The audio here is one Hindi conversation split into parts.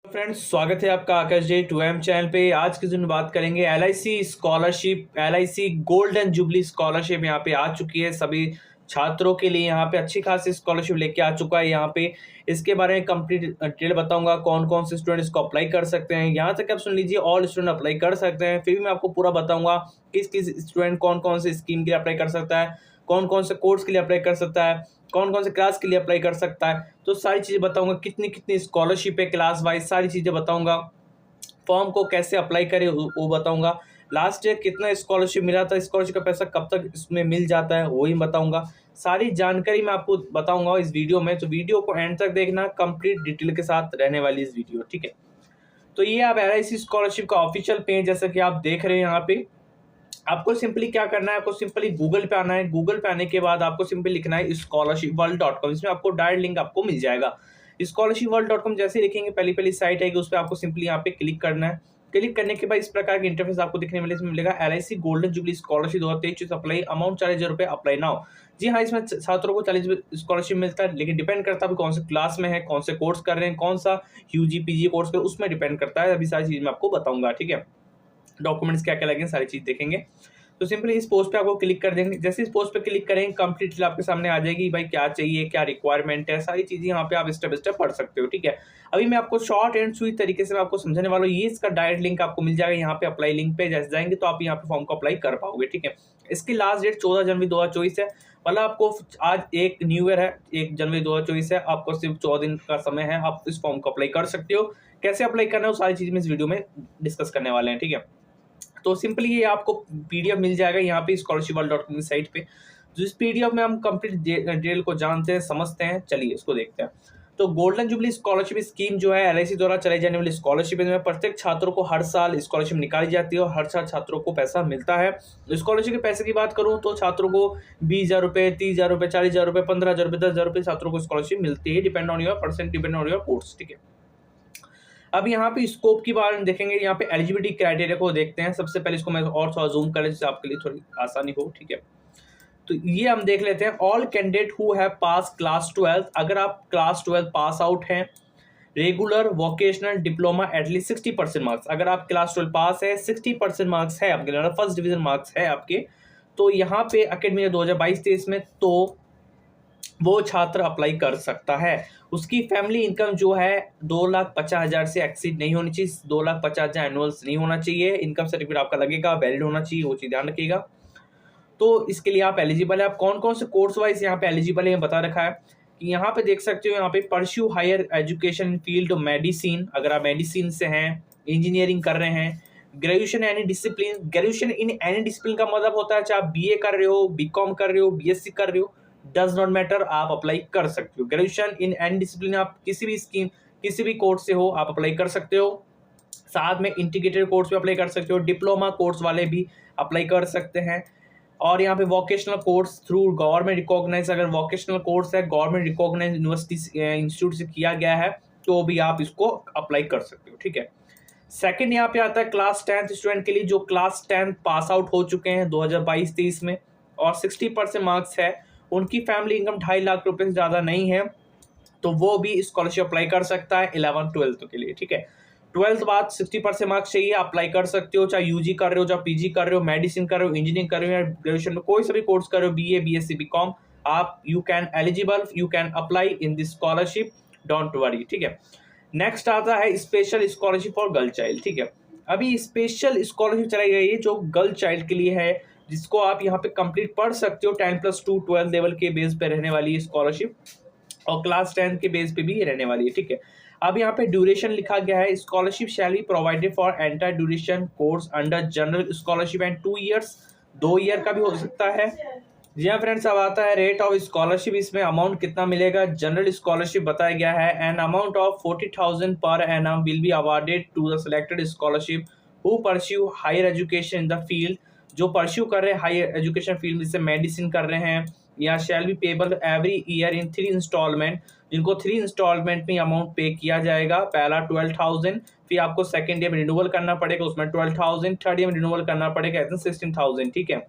फ्रेंड्स, स्वागत है आपका आकाश जे 2M चैनल पे। आज के दिन बात करेंगे LIC scholarship. LIC golden jubilee scholarship यहाँ पे आ चुकी है सभी छात्रों के लिए। यहाँ पे अच्छी खासी स्कॉलरशिप लेके आ चुका है। यहाँ पे इसके बारे में कंप्लीट डिटेल बताऊंगा, कौन कौन से स्टूडेंट इसको अप्लाई कर सकते हैं। यहाँ तक आप सुन लीजिए, ऑल स्टूडेंट अप्लाई कर सकते हैं। फिर भी मैं आपको पूरा बताऊंगा किस किस स्टूडेंट कौन कौन से स्कीम के लिए अप्लाई कर सकता है, कौन कौन से कोर्स के लिए अप्लाई कर सकता है, कौन कौन से क्लास के लिए अप्लाई कर सकता है। तो सारी चीज़ें बताऊंगा, कितनी कितनी स्कॉलरशिप है क्लास वाइज, सारी चीज़ें बताऊंगा। फॉर्म को कैसे अप्लाई करें वो बताऊंगा। लास्ट ईयर कितना स्कॉलरशिप मिला था, स्कॉलरशिप का पैसा कब तक इसमें मिल जाता है वो ही बताऊंगा। सारी जानकारी मैं आपको बताऊंगा इस वीडियो में, तो वीडियो को एंड तक देखना, कंप्लीट डिटेल के साथ रहने वाली इस वीडियो, ठीक है। तो ये आप LIC स्कॉलरशिप का ऑफिशियल पेज जैसा कि आप देख रहे हैं यहाँ पे। आपको सिंपली क्या करना है, आपको सिंपली गूगल पे आना है। गूगल पे आने के बाद आपको सिंपली लिखना है scholarshipworld.com। इसमें आपको डायरेक्ट लिंक आपको मिल जाएगा। scholarshipworld.com जैसे लिखेंगे, पहली पहली साइट आएगी, उस पर आपको सिंपली यहाँ पे क्लिक करना है। क्लिक करने के बाद इस प्रकार की इंटरफेस आपको दिखने मिलेगा। इसमें मिलेगा LIC golden jubilee scholarship 2023 apply, amount 40,000 रुपये, अप्लाई नाउ। जी हाँ, इसमें छात्रों को 40 स्कॉलरशिप मिलता है, लेकिन डिपेंड करता है कौन से क्लास में है, कौन से कोर्स कर रहे हैं, कौन सा UG PG कोर्स कर, उसमें डिपेंड करता है। अभी सारी चीज मैं आपको बताऊंगा, ठीक है। डॉक्यूमेंट्स क्या क्या लगेंगे, सारी चीज देखेंगे। तो सिंपली इस पोस्ट पे आपको क्लिक कर देंगे। जैसे इस पोस्ट पे क्लिक करेंगे, कंप्लीटली आपके सामने आ जाएगी, भाई क्या चाहिए, क्या रिक्वायरमेंट है, सारी चीजें यहाँ पे आप स्टेप स्टेप पढ़ सकते हो, ठीक है। अभी मैं आपको शॉर्ट एंड स्वीट तरीके से मैं आपको समझाने वाला हूँ। ये इसका डायरेक्ट लिंक आपको मिल जाएगा यहाँ पे। अप्लाई लिंक पे जैसे जाएंगे तो आप यहाँ पे फॉर्म को अप्लाई कर पाओगे, ठीक है। इसकी लास्ट डेट 14 जनवरी 2024 है। मतलब आपको आज एक न्यू ईयर है, 1 जनवरी 2024 है, आपको सिर्फ 14 दिन का समय है, आप इस फॉर्म को अप्लाई कर सकते हो। कैसे अप्लाई करना है वो सारी चीज में इस वीडियो में डिस्कस करने वाले हैं, ठीक है। तो सिंपली ये आपको PDF मिल जाएगा यहाँ पे scholarshipworld.com की साइट पे। जो इस PDF में हम कंप्लीट डिटेल को जानते हैं, समझते हैं, चलिए इसको देखते हैं। तो गोल्डन जुबली स्कॉलरशिप स्कीम जो है LIC द्वारा चलाई जाने वाली स्कॉलरशिप है। प्रत्येक छात्रों को हर साल स्कॉलरशिप निकाली जाती है और हर साल छात्रों को पैसा मिलता है। स्कॉलरशिप के पैसे की बात करूँ तो छात्रों को 20,000 रुपये, 30,000 रुपये, 40,000 रुपये, 15,000 रुपये, 10,000 रुपये छात्रों को स्कॉलरशिप मिलती है, depend on your percent, depend on your course, ठीक है। अब यहाँ पे स्कोप की बात देखेंगे, यहाँ पे एलिजिबिलिटी क्राइटेरिया को देखते हैं। सबसे पहले इसको मैं और थोड़ा जूम कर जिससे आपके लिए थोड़ी आसानी हो, ठीक है। तो ये हम देख लेते हैं, all candidate who have pass class 12। अगर आप क्लास 12 पास आउट हैं, regular vocational diploma at least 60% marks, अगर आप क्लास 12 पास है, 60% मार्क्स है आपके, फर्स्ट डिवीजन मार्क्स है आपके, तो यहाँ पे अकेडमिक 2022-23 में तो वो छात्र अप्लाई कर सकता है। उसकी फैमिली इनकम जो है 2,50,000 से एक्सीड नहीं होनी चाहिए, 2,50,000 एनुअल्स नहीं होना चाहिए। इनकम सर्टिफिकेट आपका लगेगा, वैलिड होना चाहिए, वो चीज़ ध्यान रखिएगा। तो इसके लिए आप एलिजिबल है। आप कौन कौन से कोर्स वाइज यहाँ पे एलिजिबल है बता रखा है कि यहाँ पे देख सकते हो। यहाँ पे pursue higher education field of medicine, अगर आप मेडिसिन से हैं, इंजीनियरिंग कर रहे हैं, graduation any discipline. Graduation in any discipline का मतलब होता है चाहे आप BA कर रहे हो, BCom कर रहे हो, BSc कर रहे हो, डज नॉट मैटर, आप अप्लाई कर सकते हो। ग्रेजुएशन इन एनी डिसिप्लिन, आप किसी भी स्कीम, किसी भी कोर्स से हो, आप अप्लाई कर सकते हो। साथ में इंटीग्रेटेड कोर्स भी अप्लाई कर सकते हो, डिप्लोमा कोर्स वाले भी अप्लाई कर सकते हैं। और यहाँ पे vocational course through government recognise, अगर वोकेशनल कोर्स है गवर्नमेंट रिकॉग्नाइज यूनिवर्सिटी इंस्टीट्यूट से किया गया है तो भी आप इसको अप्लाई कर सकते हो, ठीक है। सेकंड यहाँ पे आता है क्लास 10th स्टूडेंट के लिए, जो क्लास 10 पास आउट हो चुके हैं 2022-23 में और 60% मार्क्स है, उनकी फैमिली इनकम 2.5 लाख रुपए से ज़्यादा नहीं है, तो वो भी स्कॉलरशिप अप्लाई कर सकता है 11th-12th के लिए, ठीक है। 12th बाद 60% मार्क्स चाहिए, अप्लाई कर सकते हो, चाहे UG कर रहे हो, चाहे PG कर रहे हो, मेडिसिन कर रहे हो, इंजीनियरिंग कर रहे हो या ग्रेजुएशन में कोई सा भी कोर्स कर रहे हो, BA BSc BCom, आप you can eligible, you can apply in this scholarship, don't worry, ठीक है। नेक्स्ट आता है special scholarship for girl child, ठीक है। अभी स्पेशल स्कॉलरशिप चलाई गई है जो गर्ल चाइल्ड के लिए है, जिसको आप यहाँ पे कंप्लीट पढ़ सकते हो। 10+2 12 लेवल के बेस पे रहने वाली है स्कॉलरशिप और क्लास 10 के बेस पे भी रहने वाली है, ठीक है। अब यहाँ पे ड्यूरेशन लिखा गया है, scholarship shall be provided for entire duration course under general scholarship and 2 years, 2 year का भी हो सकता है। जी हाँ फ्रेंड्स, अब आता है रेट ऑफ स्कॉलरशिप। इसमें अमाउंट कितना मिलेगा, जनरल स्कॉलरशिप बताया गया है, an amount of 40,000 per annum will be awarded to the selected scholarship who pursue higher education in the field, जो परस्यू कर रहे हैं हायर एजुकेशन फील्ड, जैसे मेडिसिन कर रहे हैं, या shall be payable every year in 3 instalment, जिनको 3 इंस्टॉलमेंट में अमाउंट पे किया जाएगा। पहला 12,000, फिर आपको सेकेंड ईयर में रिन्यूअल करना पड़ेगा, उसमें 12,000, थर्ड ईयर में रिन्यूअल करना पड़ेगा 16,000, ठीक है।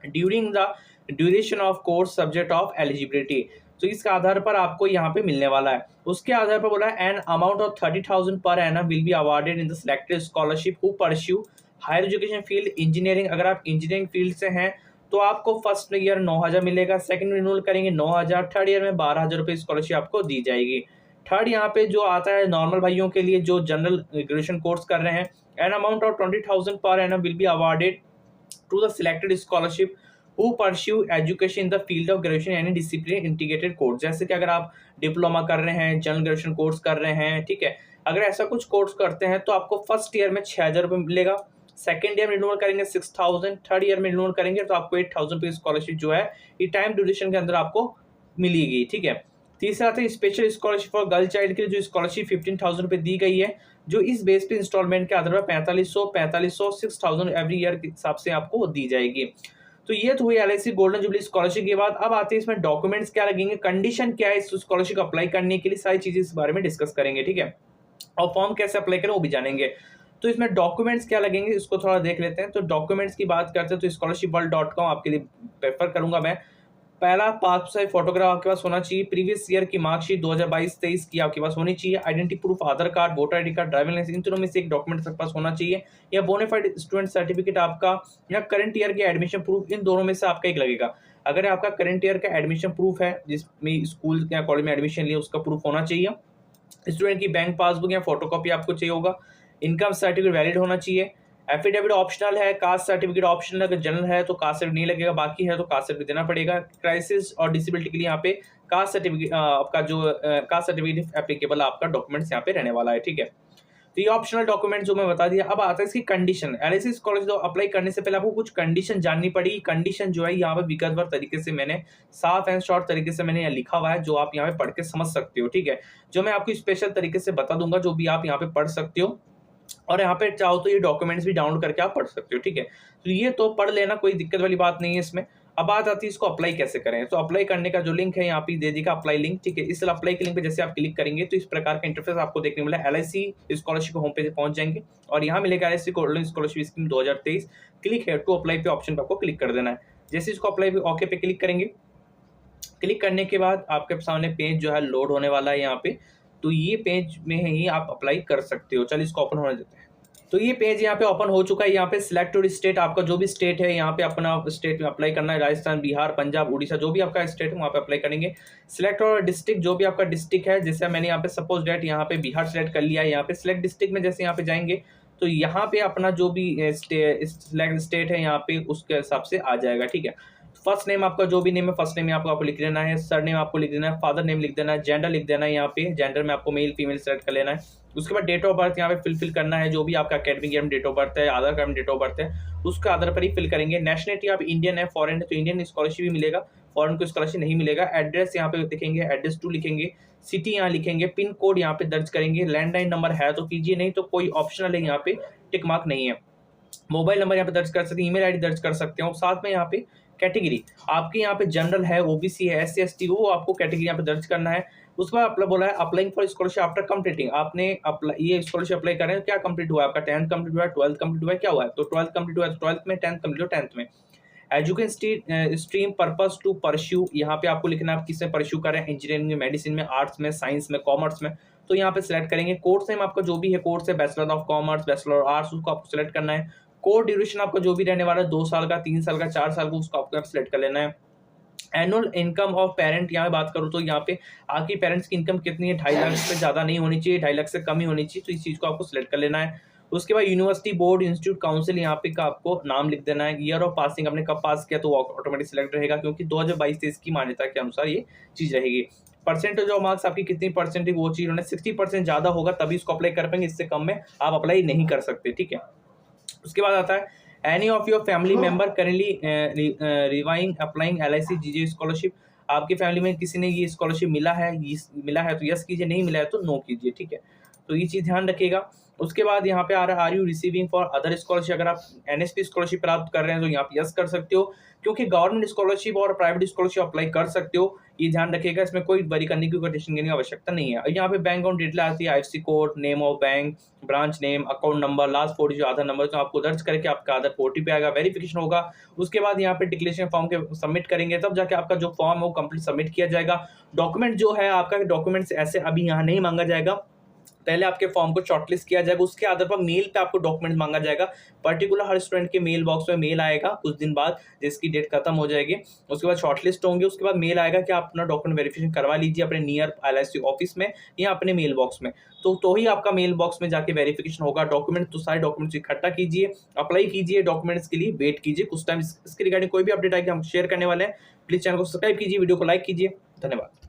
During the duration of course subject of eligibility, तो इसके आधार पर आपको यहाँ पे मिलने वाला है। उसके आधार पर बोला है an amount of 30,000 per annum will be awarded in the selected scholarship who pursue higher education field engineering. अगर आप इंजीनियरिंग फील्ड से हैं तो आपको फर्स्ट ईयर 9,000 मिलेगा, सेकंड रिन्यूअल करेंगे 9,000, थर्ड ईयर में 12,000 रुपये स्कॉलरशिप आपको दी जाएगी। थर्ड यहाँ पे जो आता है नॉर्मल भाइयों के लिए जो जनरल ग्रेजुएशन कोर्स कर रहे हैं, an amount of 20,000 per annum will be awarded to the selected scholarship who pursue education in the field of graduation यानी डिसिप्लिन इंटीग्रेटेड कोर्स। जैसे कि अगर आप डिप्लोमा कर रहे हैं, जनरल ग्रेजुएशन कोर्स कर रहे हैं, ठीक है, अगर ऐसा कुछ कोर्स करते हैं तो आपको फर्स्ट ईयर में 6,000 रुपये मिलेगा, सेकंड ईयर में रिन्यूअल करेंगे 6,000, थर्ड ईयर में रिन्यूअल करेंगे तो आपको 8,000 रुपये स्कॉलरशिप जो है ये टाइम ड्यूरेशन के अंदर आपको मिलेगी, ठीक है। तीसरा आता है special scholarship for girl child के लिए जो स्कॉलरशिप 15,000 रुपये दी गई है, जो इस बेस पे इंस्टॉलमेंट के आधार पर 4500 6,000 एवरी ईयर के हिसाब से आपको दी जाएगी। तो ये तो हुई एलआईसी गोल्डन जुबली स्कॉलरशिप के बाद अब आते हैं इसमें डॉक्यूमेंट्स क्या लगेंगे, कंडीशन क्या है इस स्कॉलरशिप अप्लाई करने के लिए, सारी चीजें इस बारे में डिस्कस करेंगे, ठीक है, और फॉर्म कैसे अप्लाई करें वो भी जानेंगे। तो इसमें डॉक्यूमेंट्स क्या लगेंगे इसको थोड़ा देख लेते हैं। तो डॉक्यूमेंट्स की बात करते हैं तो scholarshipworld.com आपके लिए प्रेफर करूंगा मैं। पहला पासपोर्ट साइज फोटोग्राफ आपके पास होना चाहिए, प्रीवियस ईयर की मार्कशीट 2022-23 की आपके पास होनी चाहिए, identity proof Aadhaar card, voter ID card, driving licence, इन तीनों में से एक डॉक्यूमेंट आपके पास होना चाहिए, या बोनाफाइड स्टूडेंट सर्टिफिकेट आपका या करंट ईयर के एडमिशन प्रूफ, इन दोनों में से आपका एक लगेगा। अगर आपका करंट ईयर का एडमिशन प्रूफ है जिसमें स्कूल या कॉलेज में एडमिशन लिया उसका प्रूफ होना चाहिए, स्टूडेंट की बैंक पासबुक या फोटोकॉपी आपको चाहिए होगा, इनकम सर्टिफिकेट वैलिड होना चाहिए, एफिडेविट ऑप्शनल है, कास्ट सर्टिफिकेट ऑप्शनल, अगर जनरल है तो कास्ट सर्टिफिकेट नहीं लगेगा, बाकी है तो कास्ट सर्टिफिकेट देना पड़ेगा। क्राइसिस और डिसेबिलिटी के लिए यहाँ पे कास्ट सर्टिफिकेट आपका जो कास्ट सर्टिफिकेट एप्लीकेबल आपका डॉक्यूमेंट्स यहाँ पे रहने वाला है, ठीक है। तो ये ऑप्शनल डॉक्यूमेंट जो मैं बता दिया। अब आता है इसकी कंडीशन। एलआईसी स्कॉलरशिप अप्लाई करने से पहले आपको कुछ कंडीशन जाननी पड़ेगी। कंडीशन जो है यहाँ पे विगतवार तरीके से मैंने साफ एंड शॉर्ट तरीके से मैंने यहाँ लिखा हुआ है, जो आप यहाँ पे पढ़ के समझ सकते हो, ठीक है, जो मैं आपको स्पेशल तरीके से बता दूंगा, जो भी आप यहाँ पे पढ़ सकते हो, और यहाँ पे चाहो तो ये डॉक्यूमेंट्स भी डाउनलोड करके आप पढ़ सकते हो, ठीक है। तो ये तो पढ़ लेना, कोई दिक्कत वाली बात नहीं है इसमें। अब बात आती है इसको अप्लाई कैसे करें। तो अप्लाई करने का जो लिंक है यहाँ पे दे देगा अप्लाई लिंक, ठीक है। इस अप्लाई के लिंक पे जैसे आप क्लिक करेंगे तो इस प्रकार का इंटरफेस आपको देखने मिला। एलआईसी स्कॉलरशिप होम पेज पहुंच जाएंगे और यहाँ मिलेगा LIC golden scholarship scheme 2023, click है टू अप्लाई पे ऑप्शन पे आपको क्लिक कर देना है। जैसे इसको अप्लाई पे ओके पे क्लिक करेंगे, क्लिक करने के बाद आपके सामने पेज जो है लोड होने वाला है यहाँ पे। तो ये पेज में ही आप अप्लाई कर सकते हो। चलिए इसको ओपन होने देते हैं। तो ये पेज यहाँ पे ओपन हो चुका है। यहाँ पे सिलेक्टेड स्टेट, आपका जो भी स्टेट है यहाँ पे अपना स्टेट में अप्लाई करना है। राजस्थान, बिहार, पंजाब, उड़ीसा, जो भी आपका स्टेट है वहाँ पे अप्लाई करेंगे। सिलेक्ट और डिस्ट्रिक्ट, जो भी आपका डिस्ट्रिक्ट है, जैसे मैंने यहाँ पे सपोज डेट यहाँ पे बिहार सेलेक्ट कर लिया है। यहाँ पे सिलेक्ट डिस्ट्रिक्ट में जैसे यहाँ पे जाएंगे तो यहाँ पे अपना जो भी सिलेक्ट स्टेट है यहाँ पे उसके हिसाब से आ जाएगा, ठीक है। फर्स्ट नेम आपका जो भी नेम है, फर्स्ट नेम आपको लिख देना है, सर नेम आपको लिख देना है, फादर नेम लिख देना है, जेंडर लिख देना है। यहाँ पे जेंडर में आपको मेल फीमेल सेलेक्ट कर लेना है। उसके बाद डेट ऑफ बर्थ यहाँ पे फिल करना है, जो भी आपका अकेडमिक ईयर में डेट ऑफ बर्थ है, आधार कार्ड में डेट ऑफ बर्थ है, उसके आधार पर ही फिल करेंगे। नेशनलिटी आप इंडियन है, फॉरेन है तो इंडियन स्कॉलरशिप भी मिलेगा, फॉरेन को स्कॉलरशिप नहीं मिलेगा। एड्रेस यहाँ पे लिखेंगे, एड्रेस टू लिखेंगे, सिटी यहाँ लिखेंगे, पिन कोड यहाँ पे दर्ज करेंगे। लैंडलाइन नंबर है तो कीजिए, नहीं तो कोई ऑप्शनल है, यहाँ पे टिक मार्क नहीं है। मोबाइल नंबर यहाँ पे दर्ज कर सकते हैं, ईमेल आईडी दर्ज कर सकते हो। साथ में यहाँ पे कैटेगरी आपके यहाँ पे जनरल है, ओबीसी है, एससी एसटी, वो आपको कैटेगरी यहाँ पे दर्ज करना है। उसके बाद बोला है applying for scholarship after completing, आपने ये स्कॉलरशिप अप्लाई कर रहे हैं, क्या कंप्लीट हुआ है आपका? 10th कंप्लीट हुआ है, 12th कंप्लीट हुआ है, क्या हुआ है? तो 12th कंप्लीट हुआ है तो 12th में, 10th कंप्लीट हुआ 10th में। Education stream purpose to pursue, यहाँ पे आपको लिखना है आप किसमें परस्यू कर रहे हैं, इंजीनियरिंग में, मेडिसिन में, आर्ट्स में, साइंस में, कॉमर्स में, तो यहाँ पे सिलेक्ट करेंगे। कोर्स नेम आपका जो भी है, कोर्स है bachelor of commerce, bachelor of arts, उसको आपको सिलेक्ट करना है। कोर्स ड्यूरेशन आपका जो भी रहने वाला है, 2 साल का, 3 साल का, 4 साल का, उसको आपको सिलेक्ट कर लेना है। एनुअल इनकम ऑफ पेरेंट, यहाँ बात करूँ तो यहाँ पे आपकी पेरेंट्स की इनकम कितनी है, 2.5 लाख से ज़्यादा नहीं होनी चाहिए, 2.5 लाख से कम ही होनी चाहिए, तो इस चीज़ को आपको सिलेक्ट कर लेना है। उसके बाद यूनिवर्सिटी बोर्ड इंस्टीट्यूट काउंसिल यहाँ पे का आपको नाम लिख देना है। ईयर ऑफ पासिंग आपने कब पास किया तो ऑटोमेटिक सिलेक्ट रहेगा, क्योंकि 2022-23 की मान्यता के अनुसार ये चीज़ रहेगी। परसेंटेज ऑफ मार्क्स आपकी कितनी परसेंटेज, वो चीज़ उन्होंने 60% ज़्यादा होगा तभी इसको अप्लाई कर पाएंगे, इससे कम में आप अप्लाई नहीं कर सकते, ठीक है। उसके बाद आता है any of your family member currently reviving applying LIC GJ scholarship, आपकी फैमिली में किसी ने ये स्कॉलरशिप मिला है तो यस कीजिए, नहीं मिला है तो नो कीजिए, ठीक है। तो ये चीज़ ध्यान रखिएगा। उसके बाद यहाँ पे आ रहा है are you receiving for other scholarship, अगर आप एनएसपी स्कॉलरशिप प्राप्त कर रहे हैं तो यहाँ पे यस कर सकते हो, क्योंकि गवर्नमेंट स्कॉलरशिप और प्राइवेट स्कॉलरशिप अप्लाई कर सकते हो, ये ध्यान रखिएगा, इसमें कोई वरी करने की, कोई टेंशन करने की आवश्यकता नहीं है। यहाँ पे बैंक अकाउंट डिटेल आती है, IFSC code, name of bank, branch name, account number, last 4 digit Aadhaar number, तो आपको दर्ज करके आपका आधार पे ओटीपी आएगा, वेरिफिकेशन होगा। उसके बाद यहाँ पे डिक्लेरेशन फॉर्म के सबमिट करेंगे, तब जाके आपका जो फॉर्म है वो कंप्लीट सबमिट किया जाएगा। डॉक्यूमेंट जो है आपका, डॉक्यूमेंट्स ऐसे अभी यहाँ नहीं मांगा जाएगा, पहले आपके फॉर्म को शॉर्टलिस्ट किया जाएगा, उसके आधार पर मेल पे आपको डॉक्यूमेंट मांगा जाएगा। पर्टिकुलर हर स्टूडेंट के मेल बॉक्स में मेल आएगा कुछ दिन बाद, जिसकी डेट खत्म हो जाएगी। उसके बाद शॉर्टलिस्ट होंगे, उसके बाद मेल आएगा कि आप अपना डॉक्यूमेंट वेरिफिकेशन करवा लीजिए अपने नियर एलआईसी ऑफिस में या अपने मेल बॉक्स में। तो ही आपका मेल बॉक्स में जाके वेरिफिकेशन होगा। डॉक्यूमेंट तो सारे डॉक्यूमेंट्स इकट्ठा कीजिए, अप्लाई कीजिए, डॉक्यूमेंट्स के लिए वेट कीजिए कुछ टाइम। इसके रिगार्डिंग कोई भी अपडेट आएगी हम शेयर करने वाले हैं। प्लीज चैनल को सब्सक्राइब कीजिए, वीडियो को लाइक कीजिए। धन्यवाद।